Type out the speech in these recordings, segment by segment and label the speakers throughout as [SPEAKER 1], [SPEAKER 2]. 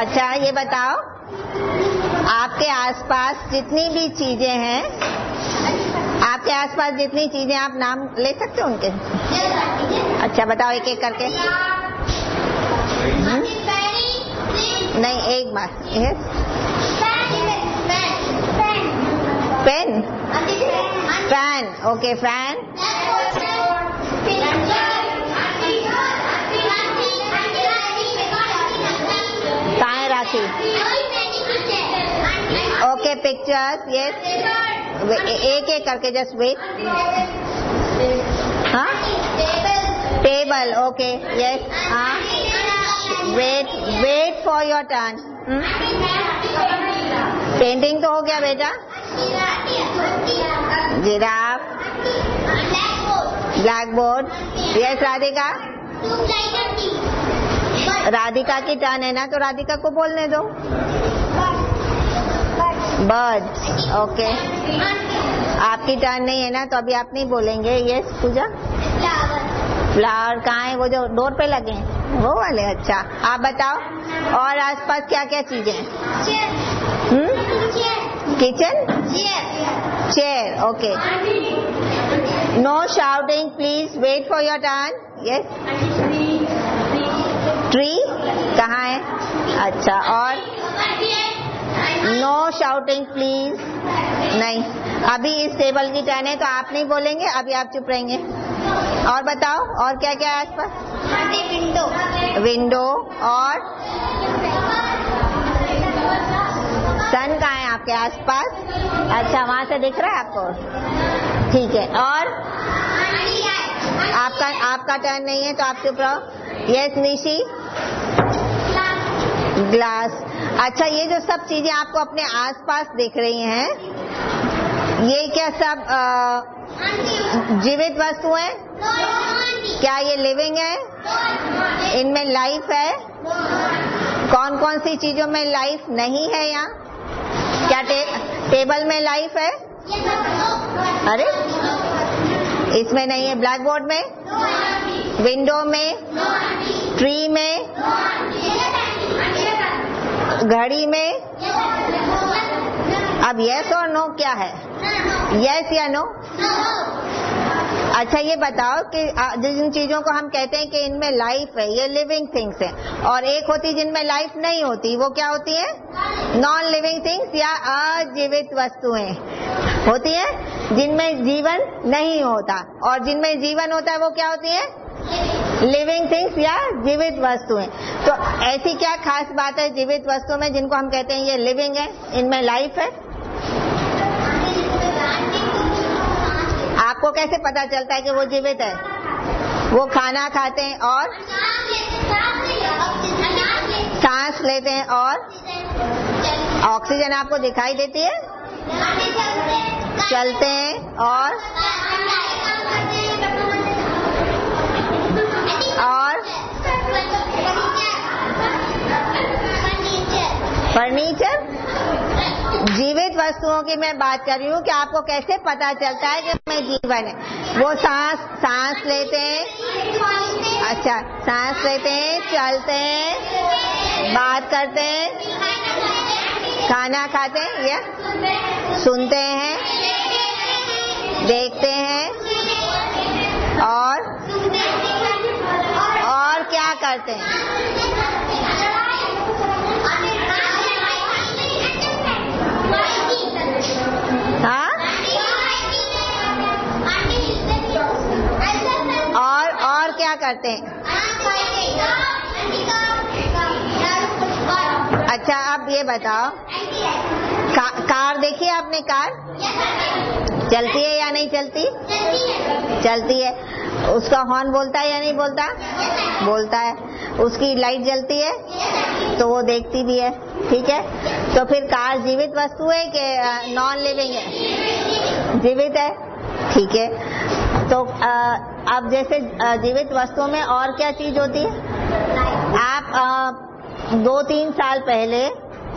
[SPEAKER 1] अच्छा ये बताओ, आपके आसपास जितनी भी चीजें हैं, आपके आसपास जितनी चीजें, आप नाम ले सकते हो उनके? अच्छा बताओ एक एक करके। नहीं, एक बार। पेन, फैन, ओके फैन, कहाँ राखी? Okay pictures, yes. एक एक करके, जस्ट वेट। हाँ, टेबल, ओके यस। हाँ, wait for your turn. Painting तो हो गया बेटा। Giraffe, blackboard, yes. Radhika, Radhika की टर्न है ना, तो राधिका को बोलने दो। Birds, okay. आपकी टर्न नहीं है ना, तो अभी आप नहीं बोलेंगे। यस पूजा। फ्लावर कहाँ है? वो जो डोर पे लगे हैं वो वाले। अच्छा आप बताओ, और आसपास क्या क्या चीजें हैं? Kitchen, chair, okay. No shouting please, wait for your turn. Yes. Tree कहाँ है? अच्छा, और नो शाउटिंग प्लीज। नहीं, अभी इस टेबल की टर्न है तो आप नहीं बोलेंगे, अभी आप चुप रहेंगे। और बताओ, और क्या क्या है आसपास? विंडो, विंडो, और सन कहाँ है आपके आसपास? अच्छा वहां से दिख रहा है आपको? ठीक है, और आपका टर्न नहीं है तो आप चुप रहो। यस निशी। ग्लास। अच्छा ये जो सब चीजें आपको अपने आसपास दिख रही हैं, ये क्या सब जीवित वस्तु हैं? क्या ये लिविंग है? इनमें लाइफ है? कौन कौन सी चीजों में लाइफ नहीं है यहाँ? क्या टेबल में लाइफ है? अरे इसमें नहीं है। ब्लैक बोर्ड में, विंडो में, ट्री में, घड़ी में। अब यस और नो क्या है? यस या नो? अच्छा ये बताओ कि जिन चीजों को हम कहते हैं कि इनमें लाइफ है, ये लिविंग थिंग्स है, और एक होती जिनमें लाइफ नहीं होती, वो क्या होती है? नॉन लिविंग थिंग्स या अजीवित वस्तुएं होती हैं, जिनमें जीवन नहीं होता। और जिनमें जीवन होता है वो क्या होती है? लिविंग थिंग्स या जीवित वस्तुएं। तो ऐसी क्या खास बात है जीवित वस्तुओं में जिनको हम कहते हैं ये लिविंग है, इनमें लाइफ है? आपको कैसे पता चलता है कि वो जीवित है? वो खाना खाते हैं और सांस लेते हैं, और ऑक्सीजन आपको दिखाई देती है? चलते हैं, और फर्नीचर। जीवित वस्तुओं की मैं बात कर रही हूँ कि आपको कैसे पता चलता है कि मैं जीवन है? वो सांस लेते हैं। अच्छा सांस लेते हैं, चलते हैं, बात करते हैं, खाना खाते हैं या सुनते हैं, देखते हैं, और क्या करते हैं? हाँ, और क्या करते हैं? अच्छा अब ये बताओ, कार देखी है आपने? कार चलती है या नहीं चलती? चलती है। उसका हॉर्न बोलता है या नहीं बोलता? बोलता है। उसकी लाइट जलती है तो वो देखती भी है, ठीक है। तो फिर कार जीवित वस्तु है कि नॉन लिविंग है? जीवित है, ठीक है। तो अब जैसे जीवित वस्तुओं में और क्या चीज होती है? आप 2-3 साल पहले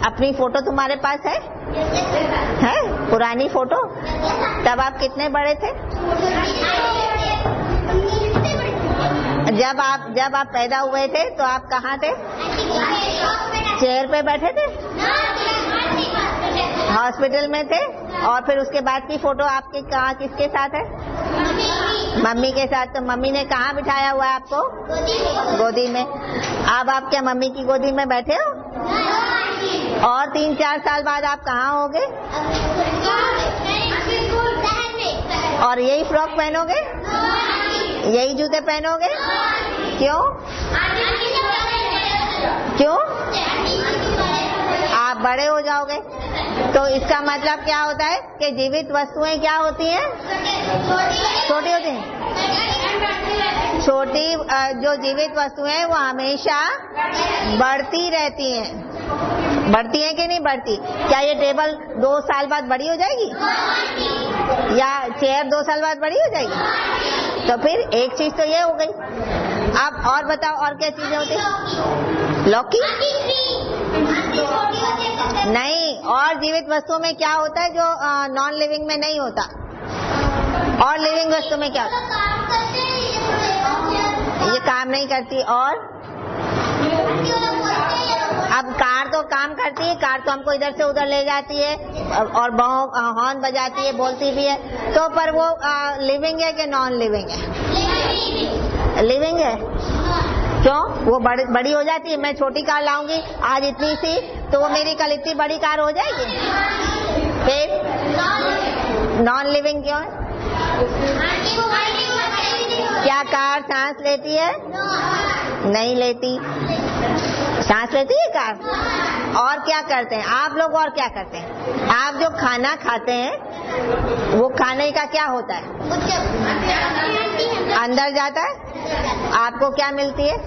[SPEAKER 1] अपनी फोटो तुम्हारे पास है? पुरानी फोटो? तब आप कितने बड़े थे? जब आप पैदा हुए थे तो आप कहाँ थे? चेयर पे बैठे थे, हॉस्पिटल में थे, और फिर उसके बाद की फोटो आपके कहाँ किसके साथ है? मम्मी के साथ। तो मम्मी ने कहाँ बिठाया हुआ है आपको? गोदी में। अब आप क्या मम्मी की गोदी में बैठे हो? और 3-4 साल बाद आप कहाँ होगे? और यही फ्रॉक पहनोगे? यही जूते पहनोगे? क्यों? क्यों? आप बड़े हो जाओगे। तो इसका मतलब क्या होता है कि जीवित वस्तुएं क्या होती हैं? छोटी होती हैं। छोटी जो जीवित वस्तुएं हैं वो हमेशा बढ़ती रहती हैं। बढ़ती हैं कि नहीं बढ़ती? क्या ये टेबल 2 साल बाद बड़ी हो जाएगी? या चेयर 2 साल बाद बड़ी हो जाएगी? तो फिर एक चीज तो ये हो गई। आप और बताओ, और क्या चीजें होती हैं? लौकी नहीं। और जीवित वस्तुओं में क्या होता है जो नॉन लिविंग में नहीं होता? और लिविंग वस्तु में क्या होता है? ये काम नहीं करती। और अब कार तो काम करती है, कार तो हमको इधर से उधर ले जाती है और हॉर्न बजाती है, बोलती भी है। तो पर वो लिविंग है कि नॉन लिविंग है? लिविंग है। क्यों? वो बड़ी हो जाती है। मैं छोटी कार लाऊंगी आज इतनी सी, तो वो मेरी कल इतनी बड़ी कार हो जाएगी। फिर नॉन लिविंग क्यों है? क्या कार सांस लेती है? नहीं लेती। सांस लेती है कार? और क्या करते हैं आप लोग? और क्या करते हैं आप? जो खाना खाते हैं वो खाने का क्या होता है? अंदर जाता है। आपको क्या मिलती है?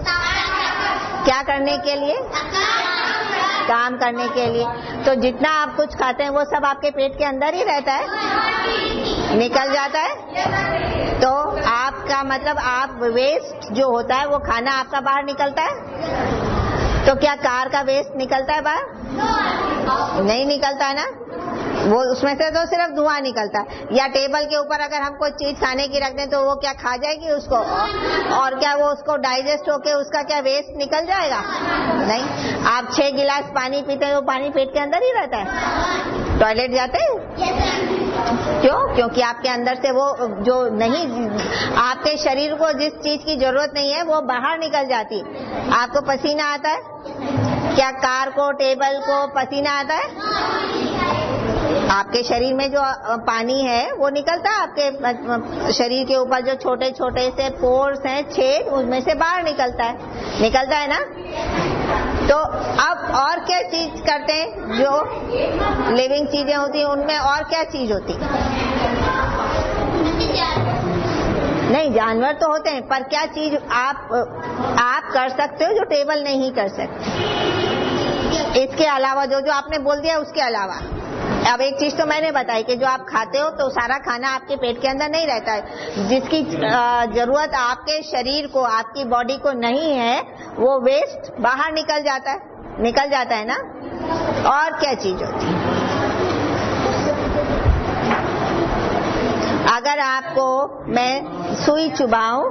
[SPEAKER 1] क्या करने के लिए? काम करने के लिए। तो जितना आप कुछ खाते हैं वो सब आपके पेट के अंदर ही रहता है, निकल जाता है। तो आपका मतलब आप वेस्ट जो होता है वो खाना आपका बाहर निकलता है। तो क्या कार का वेस्ट निकलता है बाहर? नहीं निकलता है ना। वो उसमें से तो सिर्फ धुआं निकलता है। या टेबल के ऊपर अगर हम कोई चीज खाने की रख दें तो वो क्या खा जाएगी उसको? और क्या वो उसको डाइजेस्ट होके उसका क्या वेस्ट निकल जाएगा? नहीं। आप 6 गिलास पानी पीते हैं तो पानी पेट के अंदर ही रहता है। टॉयलेट जाते हैं? क्यों? क्योंकि आपके अंदर से वो जो नहीं, आपके शरीर को जिस चीज की जरूरत नहीं है वो बाहर निकल जाती। आपको पसीना आता है? क्या कार को, टेबल को पसीना आता है? आपके शरीर में जो पानी है वो निकलता है आपके शरीर के ऊपर, जो छोटे छोटे से पोर्स हैं, छेद, उनमें से बाहर निकलता है ना। तो अब और क्या चीज करते हैं? जो लिविंग चीजें होती हैं उनमें और क्या चीज होती है? नहीं, जानवर तो होते हैं, पर क्या चीज आप कर सकते हो जो टेबल नहीं कर सकते? इसके अलावा जो आपने बोल दिया उसके अलावा। अब एक चीज तो मैंने बताई कि जो आप खाते हो तो सारा खाना आपके पेट के अंदर नहीं रहता है। जिसकी जरूरत आपके शरीर को, आपकी बॉडी को नहीं है, वो वेस्ट बाहर निकल जाता है ना। और क्या चीज होती है? अगर आपको मैं सुई चुबाऊं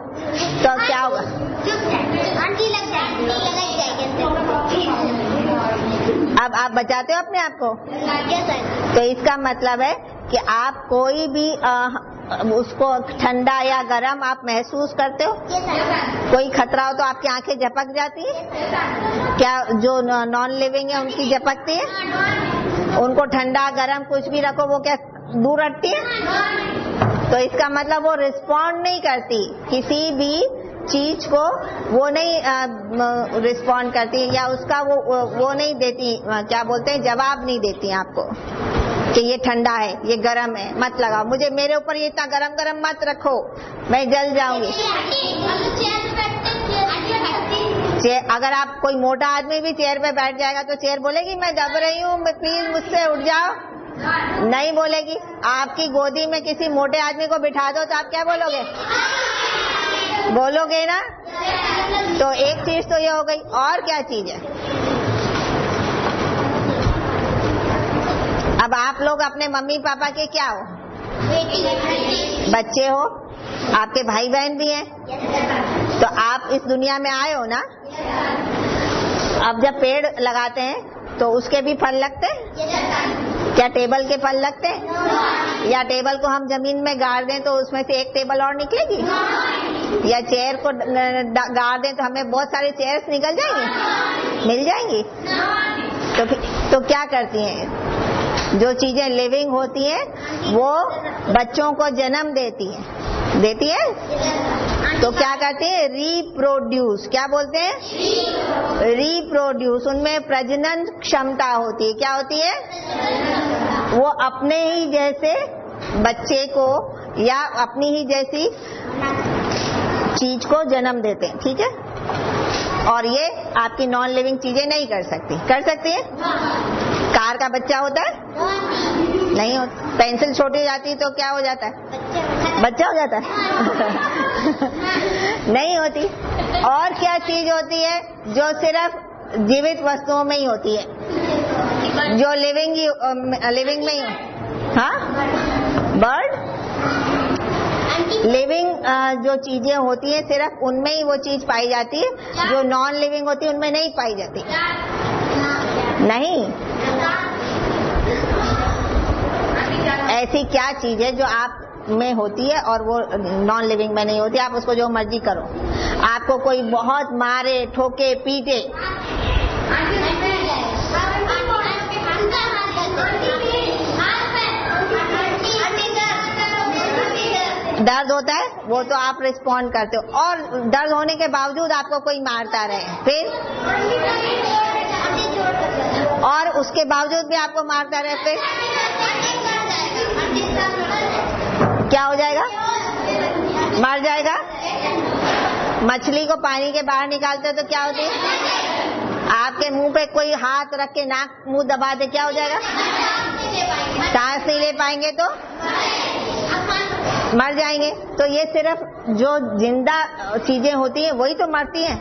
[SPEAKER 1] तो क्या होगा? अब आप बचाते हो अपने आप को? तो इसका मतलब है कि आप कोई भी उसको ठंडा या गर्म आप महसूस करते हो? कोई खतरा हो तो आपकी आंखें झपक जाती है? क्या जो नॉन लिविंग है उनकी झपकती है? उनको ठंडा गर्म कुछ भी रखो वो क्या दूर हटती है? तो इसका मतलब वो रिस्पॉन्ड नहीं करती किसी भी चीज को, वो नहीं रिस्पॉन्ड करती, या उसका वो नहीं देती, क्या बोलते हैं, जवाब नहीं देती आपको कि ये ठंडा है, ये गर्म है, मत लगाओ मुझे, मेरे ऊपर ये इतना गरम गरम मत रखो, मैं जल जाऊंगी। अगर आप कोई मोटा आदमी भी चेयर पे बैठ जाएगा तो चेयर बोलेगी मैं दब रही हूँ, प्लीज मुझसे उठ जाओ? नहीं बोलेगी। आपकी गोदी में किसी मोटे आदमी को बिठा दो तो आप क्या बोलोगे? बोलोगे ना। तो एक चीज तो ये हो गई। और क्या चीज है? अब आप लोग अपने मम्मी पापा के क्या हो? बच्चे हो, आपके भाई बहन भी हैं, तो आप इस दुनिया में आए हो ना। अब जब पेड़ लगाते हैं तो उसके भी फल लगते हैं? क्या टेबल के फल लगते हैं? या टेबल को हम जमीन में गाड़ दें तो उसमें से एक टेबल और निकलेगी? या चेयर को गाड़ दें तो हमें बहुत सारे चेयर्स निकल जाएंगे, मिल जाएंगी? तो क्या करती हैं? जो चीजें लिविंग होती हैं वो बच्चों को जन्म देती है तो क्या करते हैं? रिप्रोड्यूस। क्या बोलते हैं? रिप्रोड्यूस। उनमें प्रजनन क्षमता होती है। क्या होती है? वो अपने ही जैसे बच्चे को या अपनी ही जैसी चीज को जन्म देते हैं। ठीक है? और ये आपकी नॉन लिविंग चीजें नहीं कर सकती। कर सकती है? कार का बच्चा होता है? नहीं होता। पेंसिल छोटी हो जाती है तो क्या हो जाता है? बच्चा हो जाता है? नहीं होती। और क्या चीज होती है जो सिर्फ जीवित वस्तुओं में ही होती है, जो लिविंग में ही? हाँ, बर्ड। लिविंग जो चीजें होती है सिर्फ उनमें ही वो चीज पाई जाती है, जो नॉन लिविंग होती है उनमें नहीं पाई जाती। नहीं। ऐसी क्या चीज है जो आप में होती है और वो नॉन लिविंग में नहीं होती? आप उसको जो मर्जी करो, आपको कोई बहुत मारे, ठोके, पीटे, दर्द होता है वो तो आप रिस्पॉन्ड करते हो, और दर्द होने के बावजूद आपको कोई मारता रहे फिर, और उसके बावजूद भी आपको मारता रहे फिर क्या हो जाएगा? मर जाएगा। मछली को पानी के बाहर निकालते हो तो क्या होती है? आपके मुंह पे कोई हाथ रख के नाक मुंह दबा दे, क्या हो जाएगा? सांस नहीं ले पाएंगे तो मर जाएंगे। तो ये सिर्फ जो जिंदा चीजें होती हैं वही तो मरती हैं।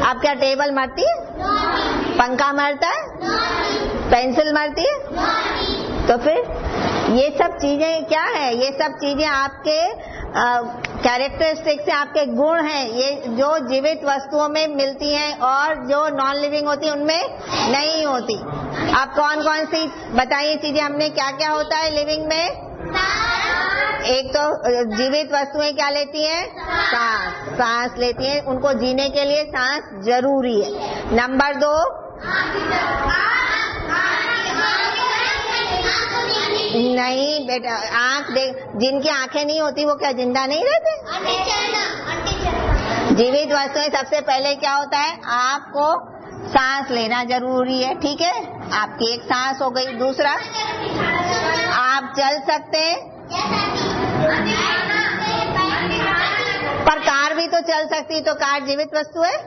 [SPEAKER 1] अब क्या टेबल मरती है? पंखा मरता है? पेंसिल मरती है? तो फिर ये सब चीजें क्या है? ये सब चीजें आपके कैरेक्टरिस्टिक्स हैं, आपके गुण हैं, ये जो जीवित वस्तुओं में मिलती हैं और जो नॉन लिविंग होती है उनमें नहीं होती। आप कौन कौन सी बताइए चीजें हमने? क्या क्या होता है लिविंग में? एक तो जीवित वस्तुएं क्या लेती हैं? सांस लेती हैं। उनको जीने के लिए सांस जरूरी है। नंबर 2, नहीं बेटा, आँख देख, जिनकी आंखें नहीं होती वो क्या जिंदा नहीं रहते? जीवित वस्तुएं सबसे पहले क्या होता है? आपको सांस लेना जरूरी है। ठीक है? आपकी एक सांस हो गई। दूसरा, आप चल सकते हैं, पर कार भी तो चल सकती, तो कार जीवित वस्तु है?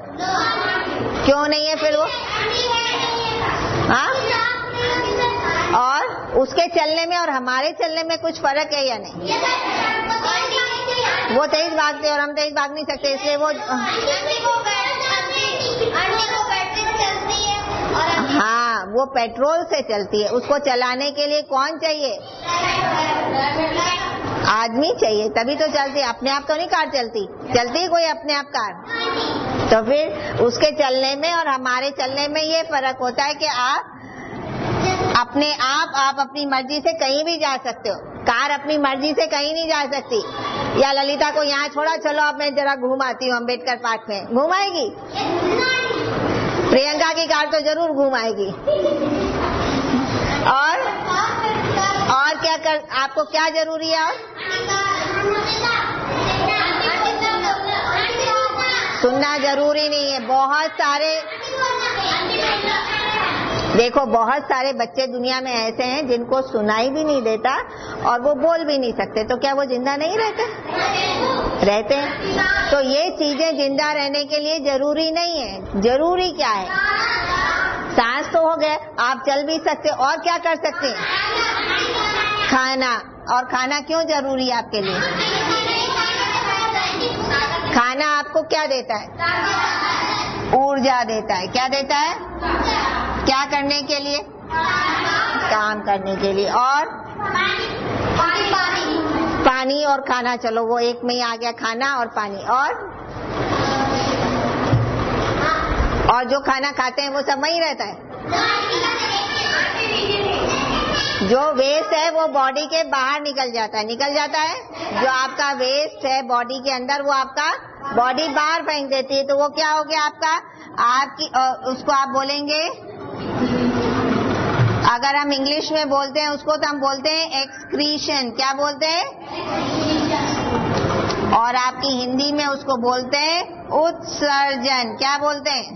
[SPEAKER 1] क्यों नहीं है फिर वो? हाँ? और उसके चलने में और हमारे चलने में कुछ फर्क है या नहीं? वो तेज भागते और हम तेज भाग नहीं सकते, इसलिए वो हाँ, वो पेट्रोल से चलती है। उसको चलाने के लिए कौन चाहिए? आदमी चाहिए, तभी तो चलती है। अपने आप तो नहीं कार चलती। चलती कोई अपने आप कार? तो फिर उसके चलने में और हमारे चलने में ये फर्क होता है कि आप अपने आप अपनी मर्जी से कहीं भी जा सकते हो। कार अपनी मर्जी से कहीं नहीं जा सकती। या ललिता को यहाँ छोड़ा, चलो अब मैं जरा घुमाती हूँ अम्बेडकर पार्क में, घुमाएगी? प्रियंका की कार तो जरूर घुमाएगी। और क्या कर, आपको क्या जरूरी है? सुनना जरूरी नहीं है। बहुत सारे, देखो बहुत सारे बच्चे दुनिया में ऐसे हैं जिनको सुनाई भी नहीं देता और वो बोल भी नहीं सकते, तो क्या वो जिंदा नहीं रहते? रहते हैं। तो ये चीजें जिंदा रहने के लिए जरूरी नहीं है। जरूरी क्या है? सांस तो हो गए, आप चल भी सकते, और क्या कर सकते हैं? खाना। और खाना क्यों जरूरी है आपके लिए? खाना आपको क्या देता है? ऊर्जा देता है। क्या देता है? क्या करने के लिए? काम करने के लिए। और पानी और खाना, चलो वो एक में ही आ गया, खाना और पानी। और और जो खाना खाते हैं वो सब वहीं रहता है। जो वेस्ट है वो बॉडी के बाहर निकल जाता है। जो आपका वेस्ट है बॉडी के अंदर वो आपका बॉडी बाहर फेंक देती है, तो वो क्या हो गया आपकी उसको आप बोलेंगे, अगर हम इंग्लिश में बोलते हैं उसको तो हम बोलते हैं एक्सक्रीशन। क्या बोलते हैं? और आपकी हिंदी में उसको बोलते हैं उत्सर्जन। क्या बोलते हैं?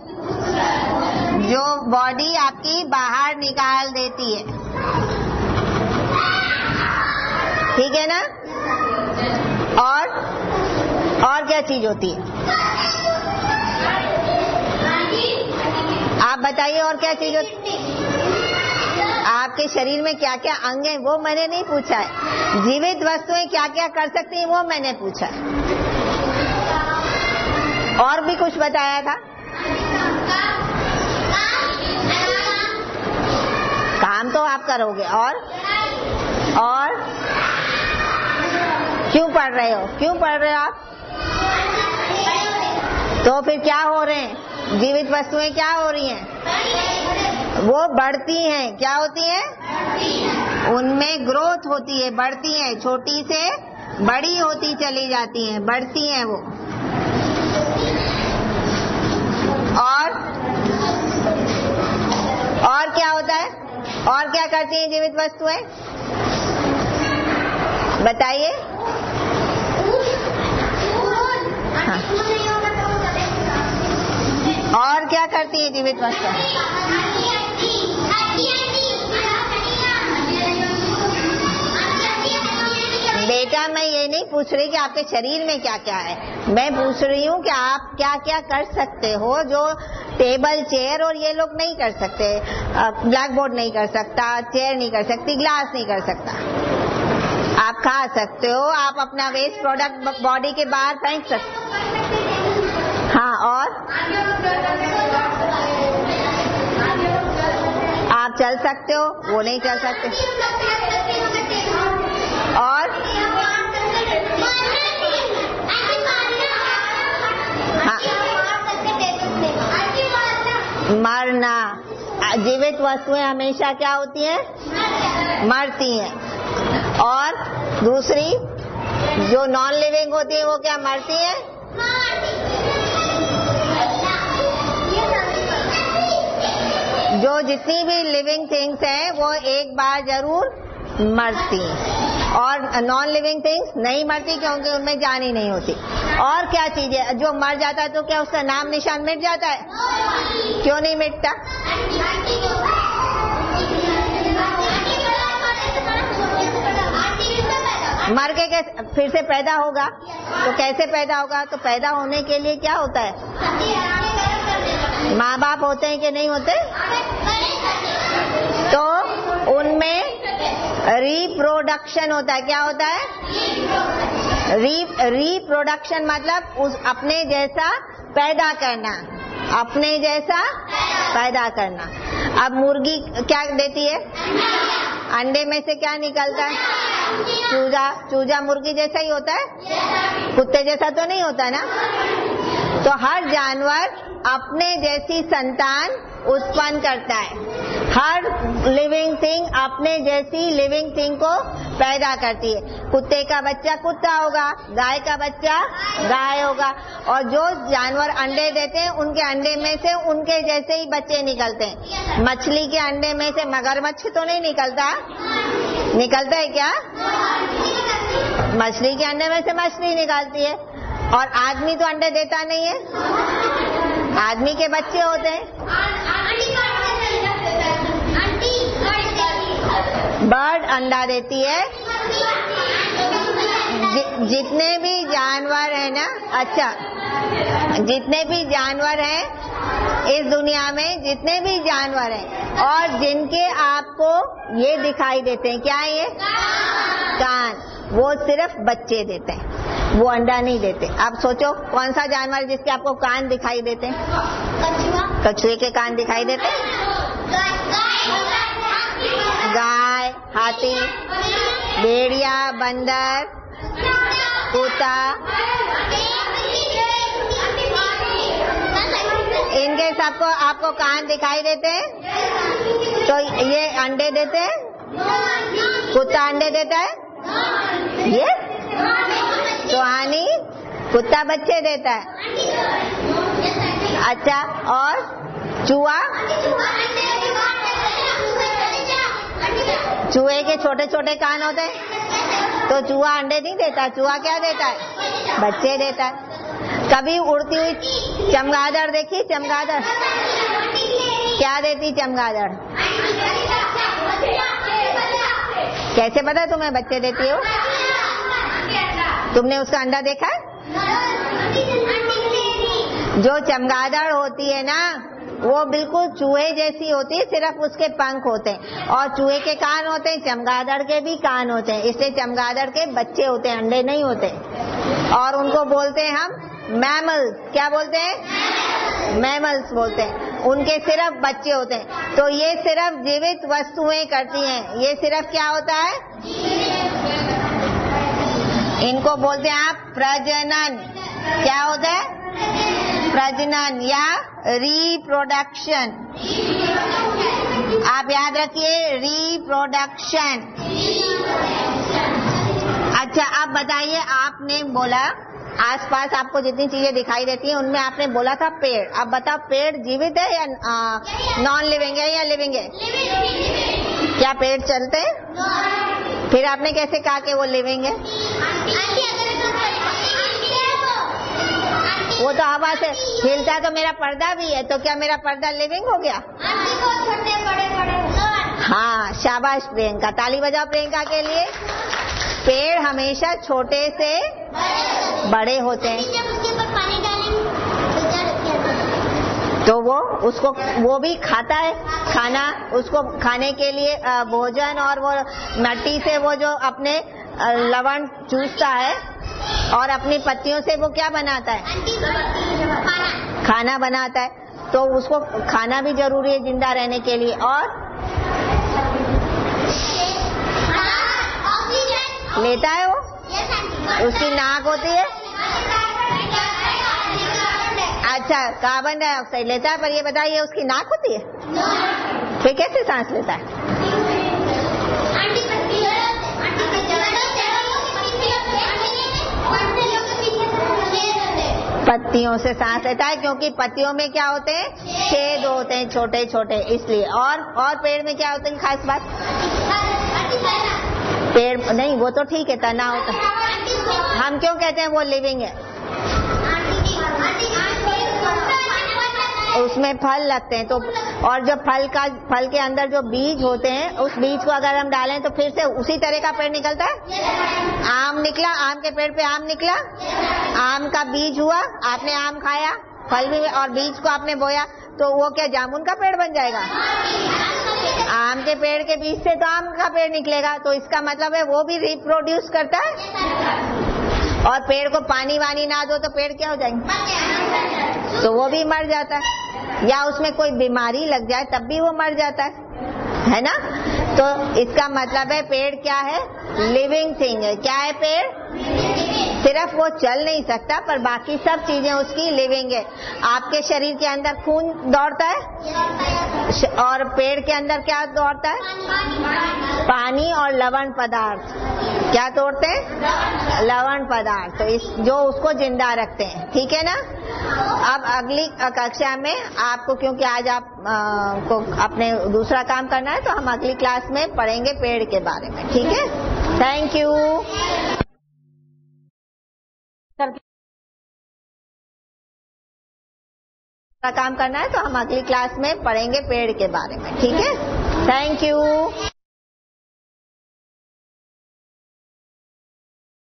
[SPEAKER 1] जो बॉडी आपकी बाहर निकाल देती है, ठीक है ना। और क्या चीज होती है? आप बताइए और क्या चीज होती है? आपके शरीर में क्या क्या अंग हैं वो मैंने नहीं पूछा है। जीवित वस्तुएं क्या क्या कर सकती हैं वो मैंने पूछा है। और भी कुछ बताया था? काम तो आप करोगे। और क्यों पढ़ रहे हो? आप? तो फिर क्या हो रहे हैं? जीवित वस्तुएं क्या हो रही हैं? वो बढ़ती हैं। क्या होती हैं? उनमें ग्रोथ होती है, बढ़ती हैं, छोटी से बड़ी होती चली जाती हैं, बढ़ती हैं वो। और क्या होता है? और क्या करती हैं जीवित वस्तुएं? बताइए। हाँ। और क्या करती है जीवित वस्तुएं? बेटा मैं ये नहीं पूछ रही कि आपके शरीर में क्या क्या है, मैं पूछ रही हूँ कि आप क्या क्या कर सकते हो जो टेबल चेयर और ये लोग नहीं कर सकते। ब्लैक बोर्ड नहीं कर सकता, चेयर नहीं कर सकती, ग्लास नहीं कर सकता। आप खा सकते हो, आप अपना वेस्ट प्रोडक्ट बॉडी के बाहर फेंक सकते हो। हाँ, और आप चल सकते हो, वो नहीं चल सकते। और हाँ, मरना। जीवित वस्तुएं हमेशा क्या होती हैं? मरती हैं। और दूसरी जो नॉन लिविंग होती है वो क्या मरती है? जो जितनी भी लिविंग थिंग्स हैं वो एक बार जरूर मरती, और नॉन लिविंग थिंग्स नहीं मरती क्योंकि उनमें जान ही नहीं होती। और क्या चीज है जो मर जाता है तो क्या उसका नाम निशान मिट जाता है? क्यों नहीं मिटता? मर के कैसे फिर से पैदा होगा? तो कैसे पैदा होगा? तो पैदा होने के लिए क्या होता है? माँ बाप होते हैं कि नहीं होते? तो उनमें रिप्रोडक्शन होता है। क्या होता है? रिप्रोडक्शन मतलब उस अपने जैसा पैदा करना, अपने जैसा पैदा करना। अब मुर्गी क्या देती है? अंडे में से क्या निकलता है? चूजा मुर्गी जैसा ही होता है, कुत्ते जैसा तो नहीं होता ना। तो हर जानवर अपने जैसी संतान उत्पन्न करता है। हर लिविंग थिंग अपने जैसी लिविंग थिंग को पैदा करती है। कुत्ते का बच्चा कुत्ता होगा, गाय का बच्चा गाय होगा, और जो जानवर अंडे देते हैं उनके अंडे में से उनके जैसे ही बच्चे निकलते हैं। मछली के अंडे में से मगरमच्छ तो नहीं निकलता? निकलता है क्या? मछली के अंडे में से मछली निकलती है। और आदमी तो अंडे देता नहीं है, आदमी के बच्चे होते हैं। बर्ड अंडा देती है। जितने भी जानवर है ना, अच्छा, जितने भी जानवर हैं इस दुनिया में, जितने भी जानवर हैं और जिनके आपको ये दिखाई देते हैं, क्या है ये? कान। वो सिर्फ बच्चे देते हैं, वो अंडा नहीं देते। आप सोचो कौन सा जानवर जिसके आपको कान दिखाई देते हैं? कछुए के कान दिखाई देते हैं? गाय, हाथी, भेड़िया, बंदर, कुत्ता, इन इनके सबको आपको कान दिखाई देते हैं, तो ये अंडे देते हैं, कुत्ता अंडे देता है, ये सुहानी कुत्ता बच्चे देता है। अच्छा, और चूहा, चूहे के छोटे छोटे कान होते हैं, तो चूहा अंडे नहीं देता, चूहा क्या देता है, बच्चे देता है। कभी उड़ती हुई चमगादड़ देखी, चमगादड़ क्या देती, चमगादड़ कैसे पता तुम्हें बच्चे देती हो? तुमने उसका अंडा देखा है? जो चमगादड़ होती है ना, वो बिल्कुल चूहे जैसी होती है, सिर्फ उसके पंख होते हैं, और चूहे के कान होते हैं, चमगादड़ के भी कान होते हैं, इसलिए चमगादड़ के बच्चे होते हैं, अंडे नहीं होते। और उनको बोलते हैं हम मैमल्स। क्या बोलते हैं? मैमल्स बोलते हैं। उनके सिर्फ बच्चे होते हैं। तो ये सिर्फ जीवित वस्तुएं करती हैं। ये सिर्फ क्या होता है? इनको बोलते हैं आप प्रजनन। क्या होता है? प्रजनन या रिप्रोडक्शन। आप याद रखिए, रिप्रोडक्शन। अच्छा, आप बताइए, आपने बोला आसपास आपको जितनी चीजें दिखाई देती हैं उनमें आपने बोला था पेड़। अब बताओ, पेड़ जीवित है या नॉन लिविंग है या लिविंग है? क्या पेड़ चलते हैं? फिर आपने कैसे कहा कि वो लिविंग है? वो तो हवा से हिलता, तो मेरा पर्दा भी है, तो क्या मेरा पर्दा लिविंग हो गया? हाँ, शाबाश प्रियंका, ताली बजाओ प्रियंका के लिए। पेड़ हमेशा छोटे से बड़े होते हैं, तो वो भी खाता है खाना, उसको खाने के लिए भोजन, और वो मिट्टी से वो जो अपने लवण चूसता है, और अपनी पत्तियों से वो क्या बनाता है? खाना बनाता है। तो उसको खाना भी जरूरी है जिंदा रहने के लिए। और लेता है वो, उसकी नाक होती है। अच्छा, कार्बन डाइऑक्साइड लेता है, पर ये बताइए उसकी नाक होती है? फिर कैसे सांस लेता है? पत्तियों से सांस लेता है, क्योंकि पत्तियों में क्या होते हैं? छेद होते हैं छोटे छोटे, इसलिए। और पेड़ में क्या होते हैं? खास बात, पेड़ नहीं, वो तो ठीक है, तना होता है। हम क्यों कहते हैं वो लिविंग है? उसमें फल लगते हैं, तो और जो फल के अंदर जो बीज होते हैं, उस बीज को अगर हम डालें तो फिर से उसी तरह का पेड़ निकलता है। आम निकला, आम के पेड़ पे आम निकला, आम का बीज हुआ, आपने आम खाया, फल भी, और बीज को आपने बोया, तो वो क्या जामुन का पेड़ बन जाएगा? आम के पेड़ के बीज से तो आम का पेड़ निकलेगा। तो इसका मतलब है वो भी रिप्रोड्यूस करता है। और पेड़ को पानी वानी ना दो तो पेड़ क्या हो जाएंगे? तो वो भी मर जाता है, या उसमें कोई बीमारी लग जाए तब भी वो मर जाता है ना? तो इसका मतलब है पेड़ क्या है? लिविंग थिंग है। क्या है पेड़? सिर्फ वो चल नहीं सकता, पर बाकी सब चीजें उसकी लिविंग है। आपके शरीर के अंदर खून दौड़ता है, और पेड़ के अंदर क्या दौड़ता है? पानी और लवण पदार्थ। क्या दौड़ते हैं? लवण पदार्थ, तो जो उसको जिंदा रखते हैं। ठीक है ना? अब अगली कक्षा में आपको, क्योंकि आज आप को अपने दूसरा काम करना है, तो हम अगली क्लास में पढ़ेंगे पेड़ के बारे में। ठीक है? Thank you. काम करना है तो हम अगली क्लास में पढ़ेंगे पेड़ के बारे में। ठीक है? Thank you.